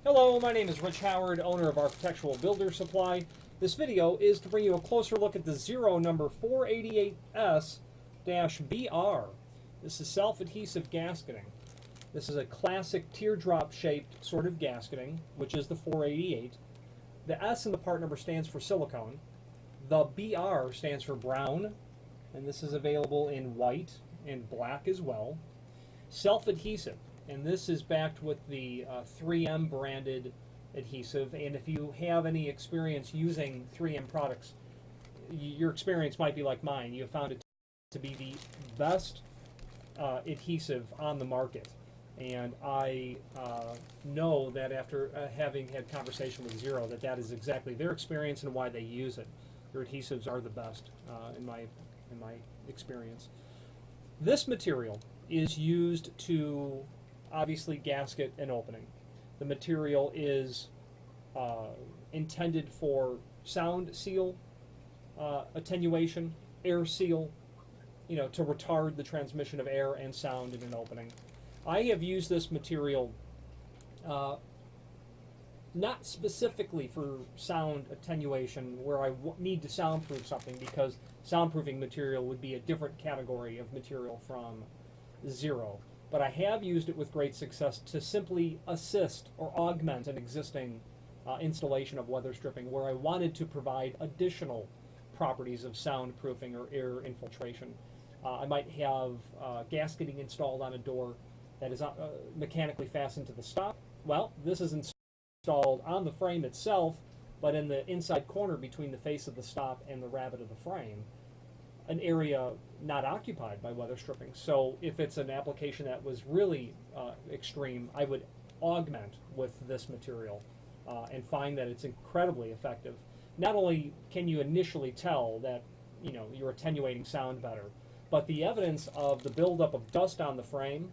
Hello, my name is Rich Howard, owner of Architectural Builder Supply. This video is to bring you a closer look at the Zero number 488S-Br. This is self-adhesive gasketing. This is a classic teardrop-shaped sort of gasketing, which is the 488. The S in the part number stands for silicone. The BR stands for brown, and this is available in white and black as well. Self-adhesive. And this is backed with the 3M branded adhesive. And if you have any experience using 3M products, your experience might be like mine. You have found it to be the best adhesive on the market. And I know that after having had conversation with Zero, that is exactly their experience and why they use it. Their adhesives are the best in my experience. This material is used to obviously gasket an opening. The material is intended for sound seal, attenuation, air seal, to retard the transmission of air and sound in an opening. I have used this material not specifically for sound attenuation where I need to soundproof something, because soundproofing material would be a different category of material from Zero. But I have used it with great success to simply assist or augment an existing installation of weather stripping where I wanted to provide additional properties of soundproofing or air infiltration. I might have gasketing installed on a door that is mechanically fastened to the stop. Well, this is installed on the frame itself, but in the inside corner between the face of the stop and the rabbet of the frame, an area not occupied by weather stripping. So if it's an application that was really extreme, I would augment with this material and find that it's incredibly effective. Not only can you initially tell that you're attenuating sound better, but the evidence of the buildup of dust on the frame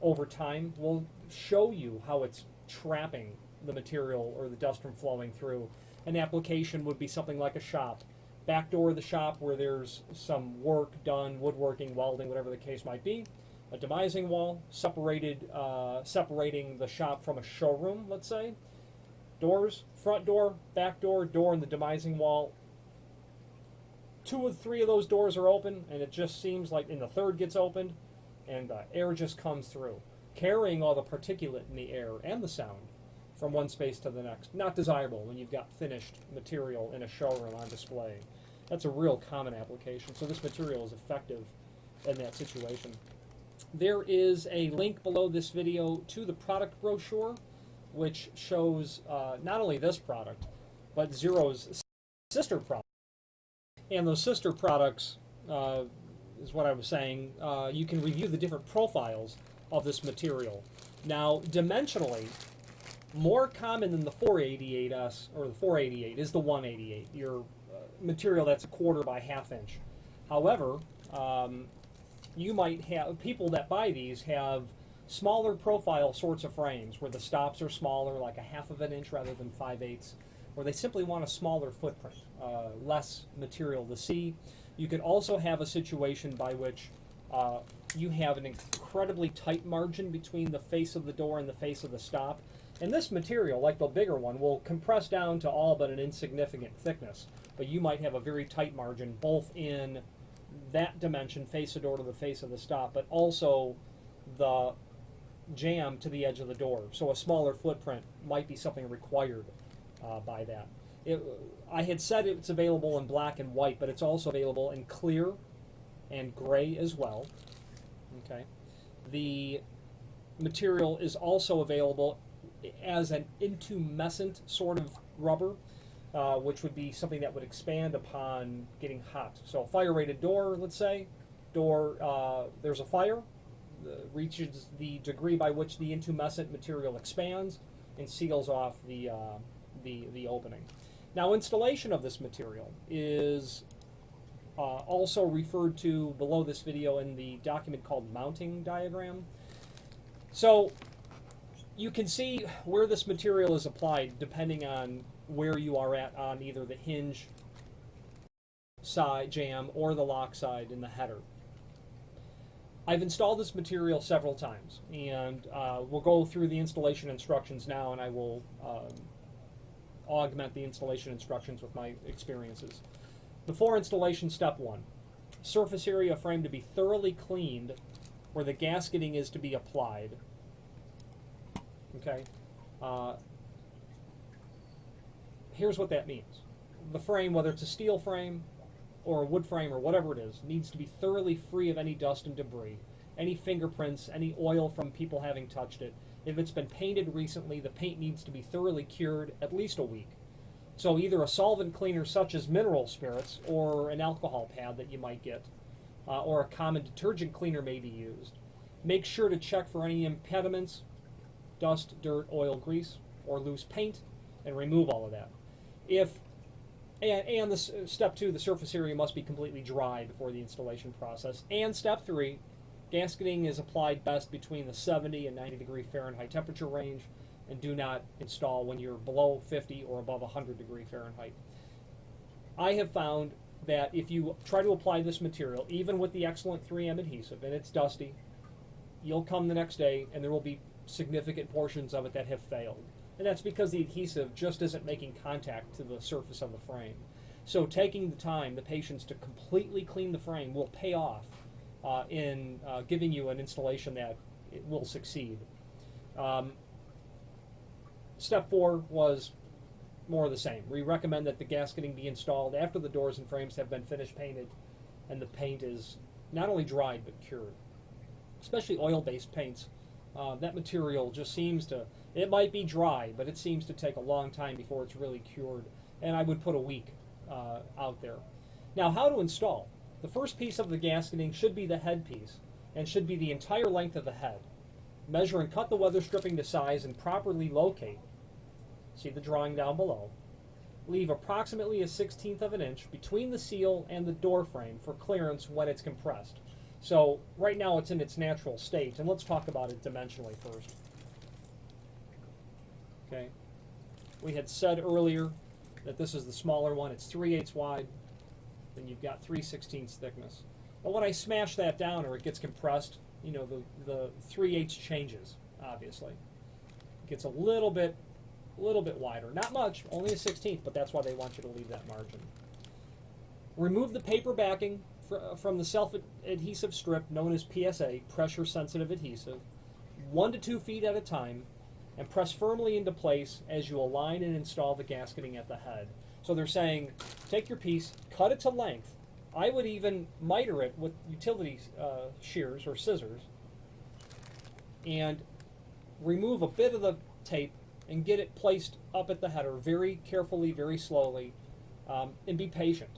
over time will show you how it's trapping the material or the dust from flowing through. An application would be something like a shop. Back door of the shop where there's some work done, woodworking, welding, whatever the case might be. A demising wall separating the shop from a showroom, let's say. Doors, front door, back door, door in the demising wall. 2 or 3 of those doors are open, and it just seems like, and the third gets opened, and air just comes through, carrying all the particulate in the air and the sound from one space to the next. Not desirable when you've got finished material in a showroom on display. That's a real common application. So this material is effective in that situation. There is a link below this video to the product brochure, which shows not only this product, but Zero's sister product. And those sister products, is what I was saying, you can review the different profiles of this material. Now, dimensionally, more common than the 488S or the 488 is the 188, your material that's 1/4 by 1/2 inch. However, you might have people that buy these have smaller profile sorts of frames where the stops are smaller, like 1/2 of an inch rather than 5/8, or they simply want a smaller footprint, less material to see. You could also have a situation by which you have an incredibly tight margin between the face of the door and the face of the stop. And this material, like the bigger one, will compress down to all but an insignificant thickness. But you might have a very tight margin, both in that dimension, face of door to the face of the stop, but also the jamb to the edge of the door. So a smaller footprint might be something required by that. I had said it's available in black and white, but it's also available in clear and gray as well. Okay. The material is also available as an intumescent sort of rubber, which would be something that would expand upon getting hot. So a fire-rated door, let's say, there's a fire, reaches the degree by which the intumescent material expands and seals off the opening. Now, installation of this material is also referred to below this video in the document called mounting diagram. So you can see where this material is applied depending on where you are at on either the hinge side jamb or the lock side in the header. I've installed this material several times, and we'll go through the installation instructions now, and I will augment the installation instructions with my experiences. Before installation, step 1. Surface area of frame to be thoroughly cleaned where the gasketing is to be applied. Okay? Here's what that means. The frame, whether it's a steel frame or a wood frame or whatever it is, needs to be thoroughly free of any dust and debris, any fingerprints, any oil from people having touched it. If it's been painted recently, the paint needs to be thoroughly cured at least a week. So either a solvent cleaner such as mineral spirits or an alcohol pad that you might get, or a common detergent cleaner may be used. Make sure to check for any impediments, dust, dirt, oil, grease, or loose paint, and remove all of that. Step 2, the surface area must be completely dry before the installation process. And step 3, gasketing is applied best between the 70 and 90 degree Fahrenheit temperature range, and do not install when you're below 50 or above 100 degree Fahrenheit. I have found that if you try to apply this material, even with the excellent 3M adhesive, and it's dusty, you'll come the next day and there will be significant portions of it that have failed. And that's because the adhesive just isn't making contact to the surface of the frame. So taking the time, the patience, to completely clean the frame will pay off in giving you an installation that it will succeed. Step 4 was more of the same. We recommend that the gasketing be installed after the doors and frames have been finished painted and the paint is not only dried but cured. Especially oil-based paints, that material just seems to, it might be dry, but it seems to take a long time before it's really cured, and I would put a week out there. Now, how to install? The first piece of the gasketing should be the head piece and should be the entire length of the head. Measure and cut the weather stripping to size and properly locate. See the drawing down below. Leave approximately a 1/16 of an inch between the seal and the door frame for clearance when it's compressed. So right now it's in its natural state, and let's talk about it dimensionally first. Okay. We had said earlier that this is the smaller one. It's 3/8 wide. Then you've got 3/16 thickness. But when I smash that down or it gets compressed, you know, the 3/8 changes, obviously. It gets a little bit wider. Not much, only a 1/16, but that's why they want you to leave that margin. Remove the paper backing from the self-adhesive strip known as PSA, pressure-sensitive adhesive, 1 to 2 feet at a time, and press firmly into place as you align and install the gasketing at the head. So they're saying, take your piece, cut it to length. I would even miter it with utility shears or scissors, and remove a bit of the tape and get it placed up at the header very carefully, very slowly, and be patient.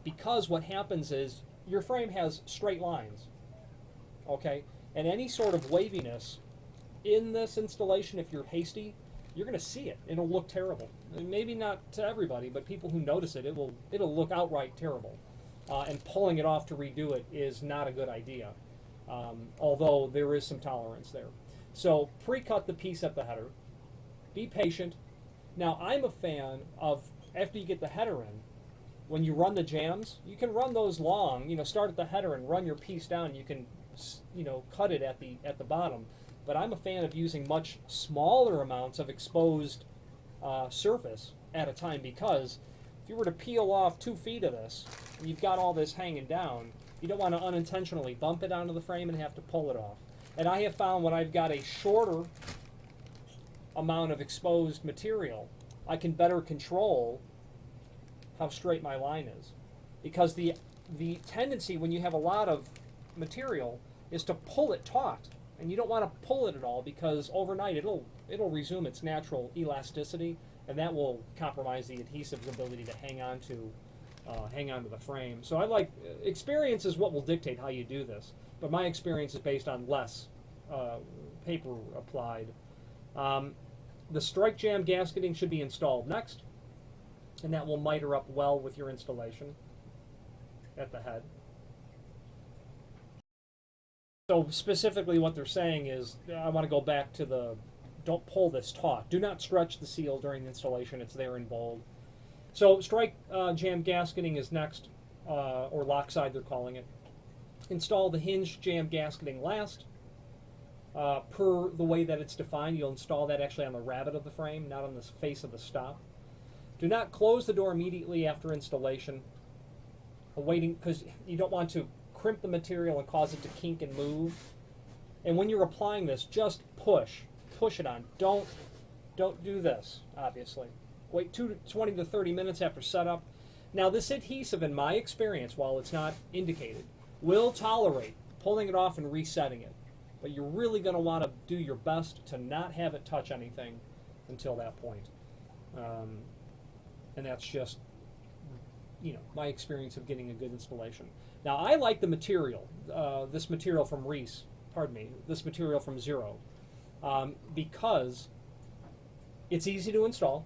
Because what happens is your frame has straight lines, okay? And any sort of waviness in this installation, if you're hasty, you're going to see it. It'll look terrible. Maybe not to everybody, but people who notice it, it'll look outright terrible. And pulling it off to redo it is not a good idea, although there is some tolerance there. So pre-cut the piece at the header. Be patient. Now, I'm a fan of, after you get the header in, when you run the jambs, you can run those long, you know, start at the header and run your piece down. You can, you know, cut it at the bottom. But I'm a fan of using much smaller amounts of exposed surface at a time, because if you were to peel off 2 feet of this, and you've got all this hanging down, you don't want to unintentionally bump it onto the frame and have to pull it off. And I have found when I've got a shorter amount of exposed material, I can better control how straight my line is. Because the tendency when you have a lot of material is to pull it taut. And you don't want to pull it at all, because overnight it'll resume its natural elasticity, and that will compromise the adhesive's ability to hang on to the frame. So I like, experience is what will dictate how you do this, but my experience is based on less paper applied. The strike jamb gasketing should be installed next, and that will miter up well with your installation at the head. So specifically what they're saying is, I want to go back to the, don't pull this taut. Do not stretch the seal during the installation. It's there in bold. So strike jamb gasketing is next, or lockside they're calling it. install the hinge jamb gasketing last. Per the way that it's defined, you'll install that actually on the rabbet of the frame, not on the face of the stop. Do not close the door immediately after installation, because you don't want to crimp the material and cause it to kink and move. And when you're applying this, just push it on. Don't do this, obviously. Wait 20 to 30 minutes after setup. Now this adhesive, in my experience, while it's not indicated, will tolerate pulling it off and resetting it. But you're really going to want to do your best to not have it touch anything until that point. And that's just, my experience of getting a good installation. Now I like the material, this material from this material from Zero, because it's easy to install,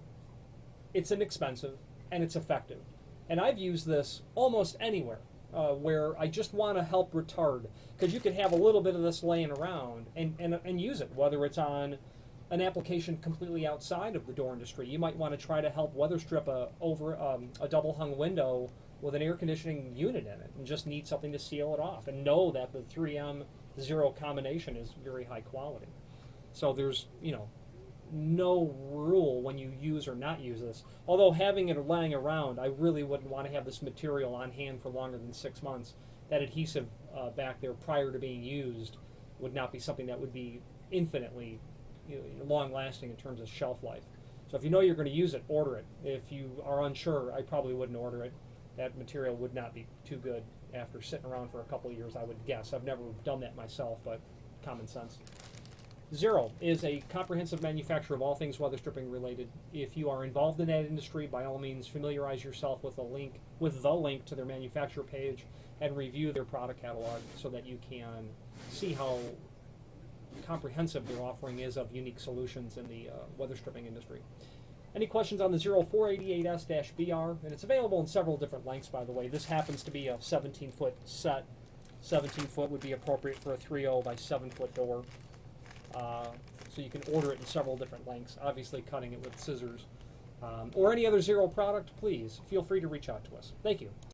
it's inexpensive, and it's effective. And I've used this almost anywhere where I just want to help retard, because you could have a little bit of this laying around and use it, whether it's on an application completely outside of the door industry. You might want to try to help weather strip over a double hung window with an air conditioning unit in it, and just need something to seal it off, and know that the 3M Zero combination is very high quality. So there's no rule when you use or not use this. Although having it laying around, I really wouldn't want to have this material on hand for longer than 6 months. That adhesive back there prior to being used would not be something that would be infinitely long lasting in terms of shelf life. So if you know you're going to use it, order it. If you are unsure, I probably wouldn't order it. That material would not be too good after sitting around for a couple of years, I would guess. I've never done that myself, but common sense. Zero is a comprehensive manufacturer of all things weather stripping related. If you are involved in that industry, by all means familiarize yourself with the link to their manufacturer page and review their product catalog so that you can see how comprehensive their offering is of unique solutions in the weather stripping industry. Any questions on the Zero 488S-Br? And it's available in several different lengths, by the way. This happens to be a 17-foot set. 17 foot would be appropriate for a 3.0 by 7-foot door. So you can order it in several different lengths, obviously cutting it with scissors. Or any other Zero product, please feel free to reach out to us. Thank you.